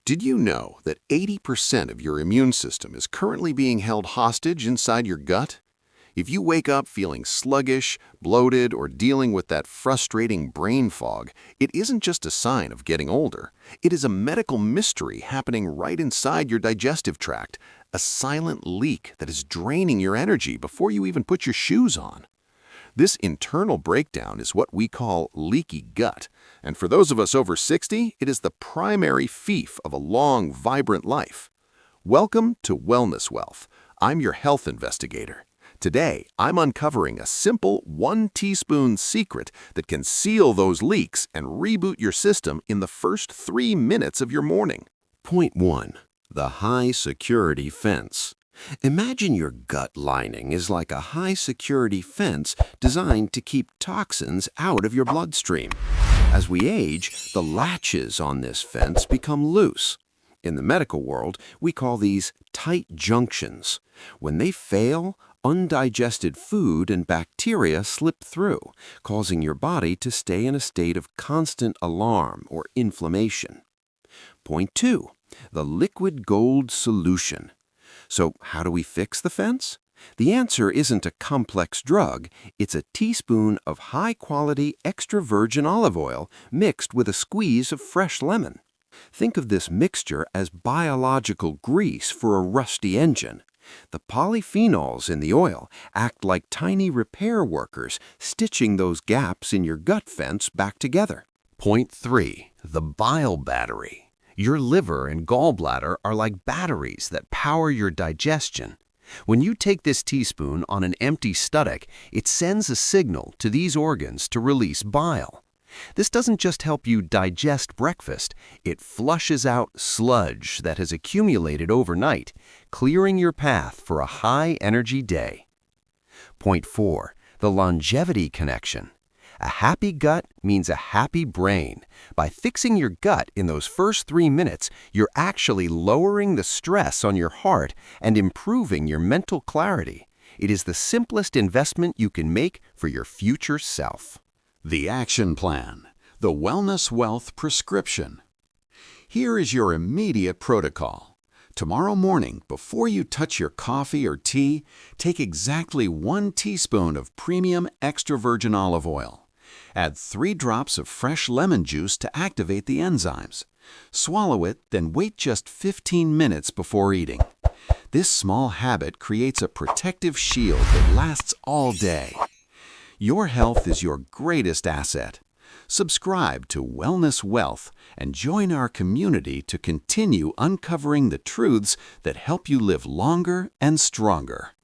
Did you know that 80% of your immune system is currently being held hostage inside your gut? If you wake up feeling sluggish, bloated, or dealing with that frustrating brain fog, it isn't just a sign of getting older. It is a medical mystery happening right inside your digestive tract, a silent leak that is draining your energy before you even put your shoes on. This internal breakdown is what we call leaky gut, and for those of us over 60, it is the primary fief of a long, vibrant life. Welcome to Wellness Wealth. I'm your health investigator. Today, I'm uncovering a simple 1 teaspoon secret that can seal those leaks and reboot your system in the first 3 minutes of your morning. Point 1. The high security fence. Imagine your gut lining is like a high-security fence designed to keep toxins out of your bloodstream. As we age, the latches on this fence become loose. In the medical world, we call these tight junctions. When they fail, undigested food and bacteria slip through, causing your body to stay in a state of constant alarm or inflammation. Point 2. The liquid gold solution. So how do we fix the fence? The answer isn't a complex drug, it's a teaspoon of high-quality extra virgin olive oil mixed with a squeeze of fresh lemon. Think of this mixture as biological grease for a rusty engine. The polyphenols in the oil act like tiny repair workers, stitching those gaps in your gut fence back together. Point 3. The bile battery. Your liver and gallbladder are like batteries that power your digestion. When you take this teaspoon on an empty stomach, it sends a signal to these organs to release bile. This doesn't just help you digest breakfast, it flushes out sludge that has accumulated overnight, clearing your path for a high-energy day. Point 4. The longevity connection. A happy gut means a happy brain. By fixing your gut in those first 3 minutes, you're actually lowering the stress on your heart and improving your mental clarity. It is the simplest investment you can make for your future self. The Action Plan, the Wellness Wealth Prescription. Here is your immediate protocol. Tomorrow morning, before you touch your coffee or tea, take exactly 1 teaspoon of premium extra virgin olive oil. Add 3 drops of fresh lemon juice to activate the enzymes. Swallow it, then wait just 15 minutes before eating. This small habit creates a protective shield that lasts all day. Your health is your greatest asset. Subscribe to Wellness Wealth and join our community to continue uncovering the truths that help you live longer and stronger.